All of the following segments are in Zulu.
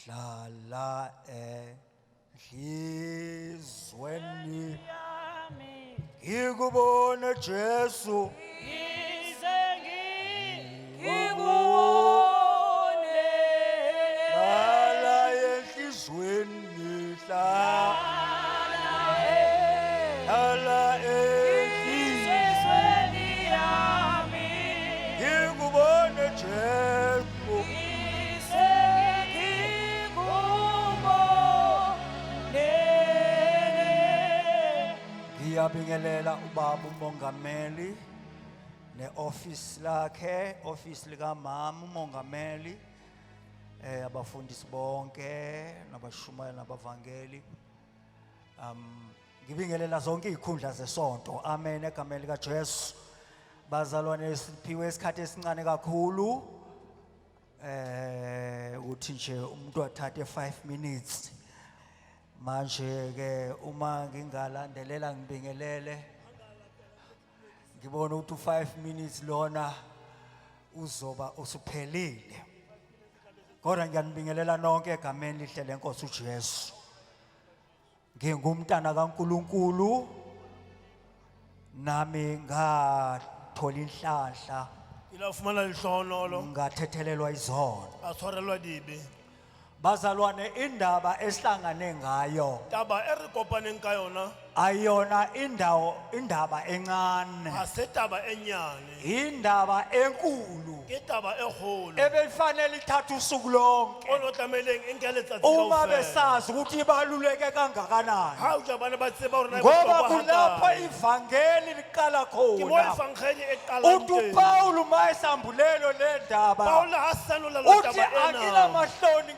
hlala enhlizweni ngikubone Jesu hlala enhlizweni hlala enhlizweni yami ngikubone Jesu ngiyabingelela ubaba umongameli neoffice lakhe office lika mama umongameli abafundisi bonke nabashumayeli nabavangeli ngibingelela zonke izikhundla zesonto amen egameni lika Jesu bazalwane esiphiwe isikhathi esincane kakhulu uthi nje umuntu athathe 5 minutes manje ke uma ngingalandelela ngibingelele ngibona ukuthi 5 minutes lona uzoba usuphelile kodwa ngiyanibingelela nonke egameni lihle lenkosi uJesu ngingumntana kaNkuluNkulu nami ngathola inhlanhla ilafumana lihlonolo ngathethelelwa izono atshwarelwa dibe bazalwane indaba esihlangane ngayo taba erikopaneng ka yona ayona indaba encane asetaba enyane indaba enkulu ke taba e kgolo ebefanele ithatha usuku lonke ono tlameleng e nke letsatsi uma kaofela besazi ukuthi ibaluleke kangakanani ha o ja bana ba tseba hore na e ngoba bohlokwa kulapho hakakae. ivangeli liqala Ke mo khona evangeli e qalang uthi teng. uPaul mayesambulelo lendaba Paul ha sanola lo uthi taba akila ena mahloni ha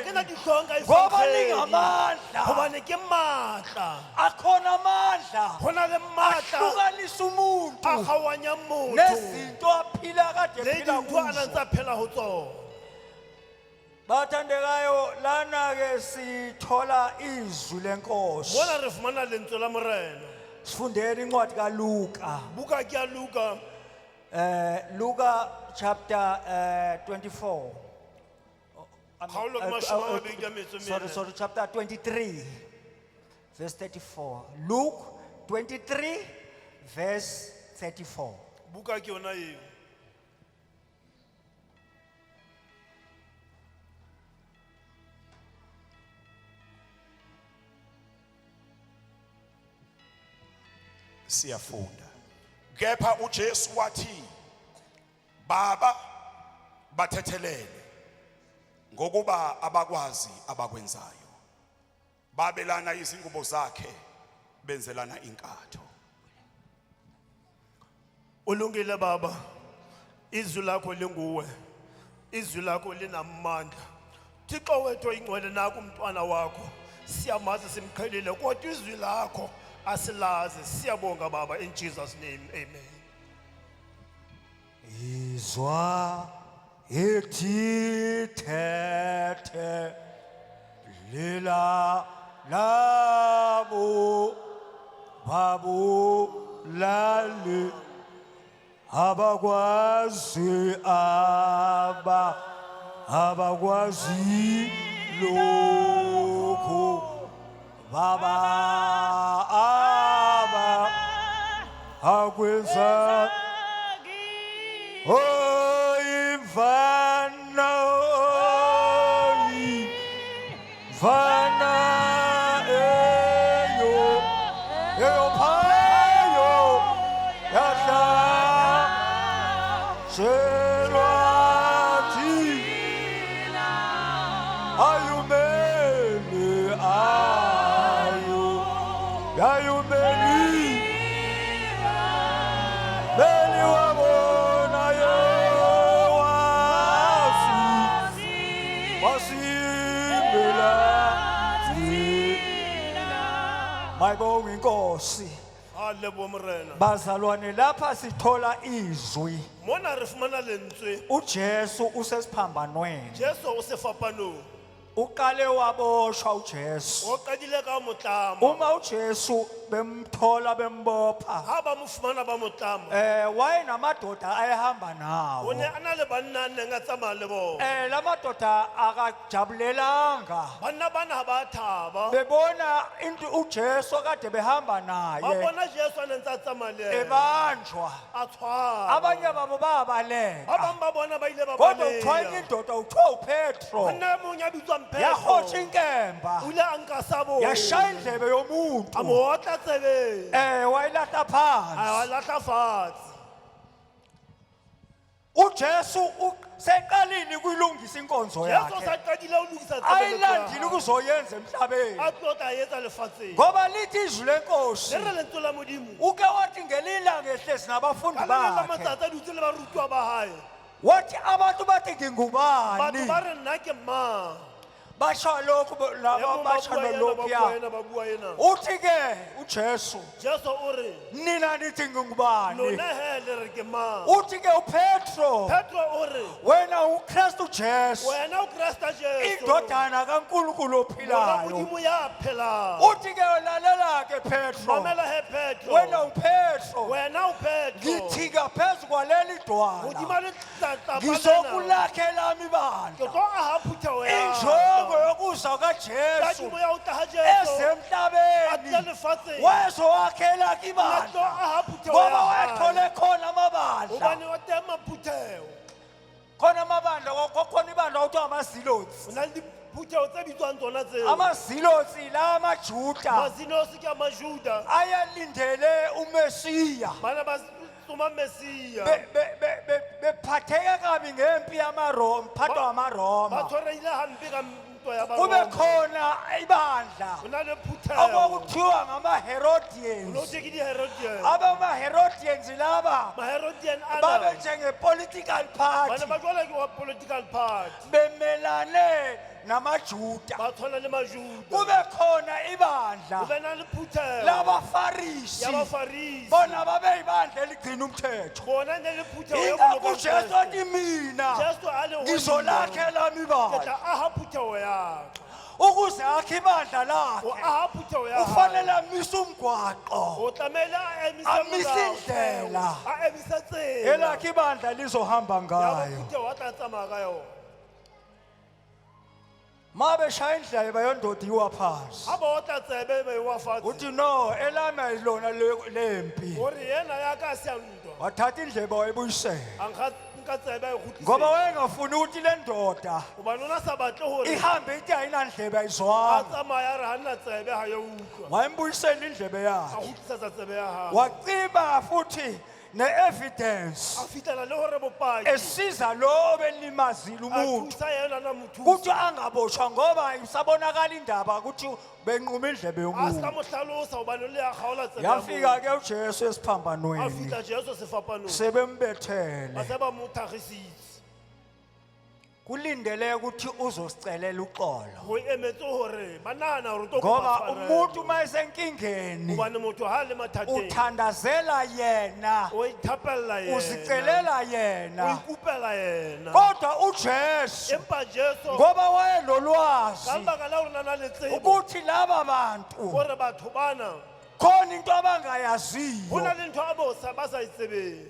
ke na ngevangeli dihlong ka ngoba evangeli lingamandla hobane ke matla akhona amandla ho na le matla ahlukanisa umuntu a kgawanya motho nezinto aphila kade le ephila dintho a kuzo ntse a phela ho tsona bathandekayo lana ke sithola izwi lenkosi bona re fumana lentswe la morena sifundeni incwadi kaLuka buka ke ya Luka Luka chapter 24 Kgaolo ke mashome a mabedi a metso e mene. sorry chapter 23 verse 34 Luke 23 verse 34 buka ke yona eo siyafunda kepha uJesu wathi baba bathethelele ngokuba abakwazi abakwenzayo babelana izingubo zakhe benzelana inkatho ulungile baba izwi lakho linguwe izwi lakho linamandla Thixo wethu ingcwele naku umntwana wakho siyamazi simqhelile kodwa izwi lakho asilazi siyabonga baba in Jesus name amen izwa ethi thethe lila labo babu lali abakwazi abakwazi lokho baba akwenza oh imvana eyo phayo yahla selwathi ayumele yayumeli beli wabona wasimbela mayibonge inkosi alebo morena bazalwane lapha sithola izwi mona re fumana lentswe uJesu usesiphambanweni Jesu o se fapanong uqale waboshwa uJesu o qadile ka motlamo uma uJesu bemthola bembopha ha ba mo fumana ba mo tlama wayenamadoda ayehamba o ne nawo a na le banna a neng a tsamaya le bona la madoda akajabulelanga banna bana ha ba thaba bebona into uJesu kade behamba ba naye bona Jesu a ntse a tsamaya le yena ebanjwa a tshwarwa abanye babo ba babaleka bang ba bona ba ile ba kodwa kuthiwa enye baleya indoda kuthiwa uPetro monna e mong ya bitswang yahotsha Petro inkemba o ile a nka sabo yashaya indlebe a yomuntu mo otla tsebeng wayilahla a phansi lahla fatshe uJesu seqalile kuyilungisa inkonzo Jesu yakhe sa qadile ho lokisa ayilandile tshebeletso ukuzoyenza emhlabeni a tlotla etsa lefatsheng ngoba lithi izwi lenkosi le re lentswe la modimo uke wathi ngelilanga ehlezi nabafundi ka le leng la bakhe matsatsi a dutse le barutwa ba hae wathi abantu bathi batho ngingubani ba re nna ke mang basho lokhu E laba mong basho ba bua ena, ba bua lokhuya ena, ba bua ena. uthi ke uJesu Jesu o re nina nithi ngingubani lona he le re ke mang uthi ke uPetro Petro o re wena uKristu Jesu wena o Krista Jesu indodana kaNkulunkulu lona ophilayo modimo ya phelang uthi ke lalela ke Petro mamela he Petro wena uPetro wena o Petro ngithika phezulu kwaleli modimo dwala le tlatla ngizokulakhela ke ibandla tlo aha phutho ya injongo yokuza kaJesu kadimo ya o taha Jesu a esemhlabeni tla lefatsheng wezowakhela a tlo ibandla aha phutho ngoba ya hae. wethole khona amabandla hobane wa teng maphutheo khona amabandla khona ibandla kuthiwa amazilotsi o na le diphutheo tse bitswang tsona tseo amazilotsi la amajuda mazinosi ke a majuda ayalindele umesiya bana ba tsoma mesiya bephatheke kabi ngempi yamaroma mphato ba wamaroma tshwarehile hampe ka ntwa ya kube baroma khona ibandla ho na le phutheo okwakuthiwa ngama-herodians nothi ke di-herodian abama-herodians laba ma-herodian ana babe njenge-political bana party ba jwala ke wa political party bemelane namajuda ba tshwana le majuda kube khona ibandla ho be na le phutheo labafarisi ya bafarisi bona babe ibandla eligcina umthetho bona ne le phutheo ya ingakho boloka ujesu Kristu. athi mina Jesu a le ngizolakhela ke ibandla tla aha phutheo ya ukuze akhe ibandla o lakhe aha phutheo ya ufanele amise umgwaqo o tlamehile a emise Amise molaotheo, indlela. a emise tsela elakhe ibandla lizohamba ya ngayo phutheo a tla tsamaya ka yona ma beshaya indlebe yondoda iwa phansi ha ba otla tsebe be wa fatshe uthi no elami ayilona lempi gore yena ya ka se a ntwa wathatha indlebe wayibuyisela a nka tsebe a e kgutlise. ngoba wayengafuni ukuthi le ndoda hobane o na sa batle gore ihambe ithi ayinandlebe a ayizwanga tsamaya a re ga nna tsebe ga yo utlwa wayimbuyisela indlebe a yakhe kgutlisetsa tsebe ya gago waciba futhi ne-evidence a fitlhela le gore bopaki esiza lo obelimazile a umuntu thusa yena na mothusa kuthi angabotshwa ngoba isabonakala indaba ukuthi benquma indlebe a se ka yomuntu mo hlalosa gobane o le ya kgaola tsebe ya yafika motho. ke ujesu a esiphambanweni fitlha jesu sefapanong sebembethele ba se ba mo thagisitse kulindele ukuthi uzosicelela uxolo go emetse gore ba nagana gore to ngoba umuntu uma esenkingeni gobane motho ga a le mathateng uthandazela yena o ithapelela yena uzicelela o yena ikupela yena kodwa ujesu empa jesu ngoba ka wayenolwazi lebaka la gore na na le tsebo ukuthi laba bantu gore batho bana khona into go abangayaziyo na le ntho a bosa ba sa itsebeng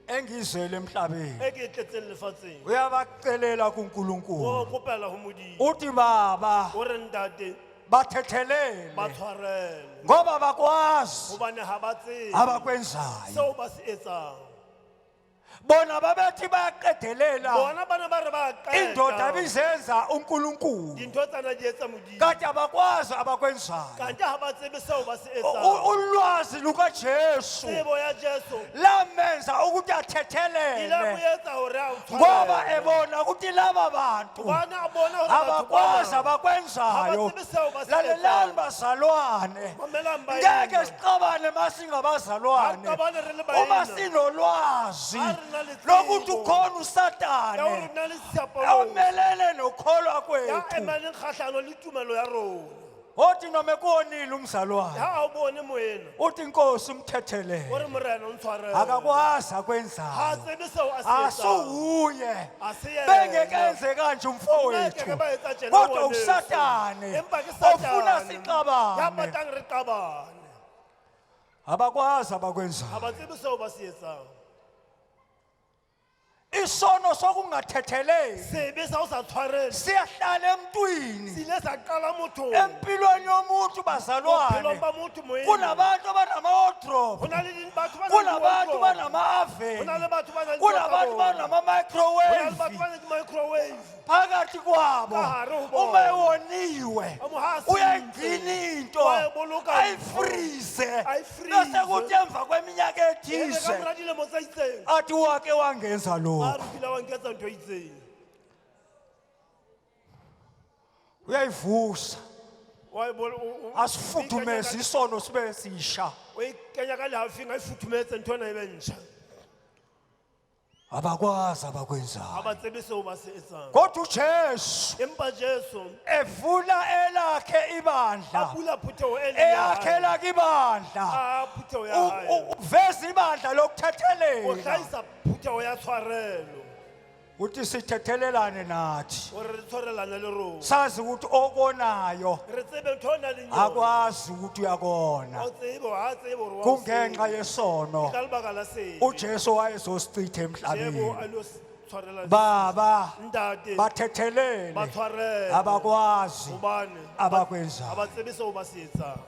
engizele emhlabeni e ke e tletseng lefatsheng uyabacelela o kuNkulunkulu kopela go modimo uthi baba gore ntate bathethelele ba tshwarele ngoba bakwazi gobane ga ba tsebe abakwenzayo seo ba se etsang bona babethi bayaqedelela bona bana ba re ba indoda qeta bizenza uNkulunkulu dintho tsana di etsa modimo kade abakwazi abakwenzayo kante ga ba tsebe seo ba se etsang ulwazi lukaJesu tsebo ya jesu lamenza ukuthi ile mo athethelele etsa gore a o ngoba tshwarele ebona ukuthi laba bantu gobane a bona gore batho abakwazi bana abakwenzayo ga ba tsebe seo ba se lalelani etsang bazalwane mamelang ba ngeke ina. siqabane masingabazalwane Asiqabane re le uma baena. sinolwazi Ha re na le lokuthi tsebo. ukhona ya gore usatane na le seapolo omelele nokholwa ya kwethu emaneng kgatlhano le tumelo ya rona othi noma ekuwonile umzalwane ha a o bone moena uthi inkosi umthethelele gore morena o ntshwarele akakwazi ga a akwenzayo tsebe seo a se etsang asuhuye a se yena. bengekenze kanje umfowethu Ngeke ba etsa tjena kodwa ngwaneso. usatane Empa ke ofuna Satane. ya siqabane batlang re qabane abakwazi abakwenzayo. ha ba tsebe seo ba se etsang. Isono sokungathetheleli Sebe sa o sa tshwarele siyahlala emntwini, se ile sa qala mothong, empilweni yomuntu bophelong bazalwane. ba motho moyeng. Kunabantu abanama-wardrobe, Ho na le batho ba nang le kunabantu wardrobe. banama-oven, Ho na le batho ba nang le kunabantu dintho tsa bona. Ho na le banama-microwave batho ba nang le microwave. phakathi kwabo. Ka hare ho bona. Uma ewoniwe Amoha uyayigcina into Wayeboloka ayifrize, Ayifrize. bese kuthi emva kweminyaka Ebe ka ethize mora dilemo tse itseng, athi wake wangenza a lokhu. re kile wa nketsa ntho e itseng. Uyayivusa, Wa e bolo- o- o- asifudumeze isono sibe sisha. o e kenya ka lehafing, a e futhumetse ntho ena e be ntjha. Abakwazi Ha abakwenzayo. ba tsebe seo ba se etsang. Kodwa uJesu Empa Jesu evula elakhe a ibandla, bula phutheho e leng ya hae. eyakhela ibandla, A phutheho ya hae. uveza ibandla O lokuthethelela. hlahisa phutheho ya tshwarelo, Uthi sithethelelane nathi, hore re tshwarelane le rona. sazi ukuthi okonayo Re tsebe ntho e nang le yona. akwazi ukuthi uyakona. O tsebe, ha tsebe hore wa o Kungenxa tseba. yesono Ka lebaka la sebe. uJesu wayezosichitha Jebo emhlabeni. a lo tshwarela Baba ntate bathethelele ba tshwarele abakwazi hobane abakwenzayo. ha ba tsebe seo ba se etsang.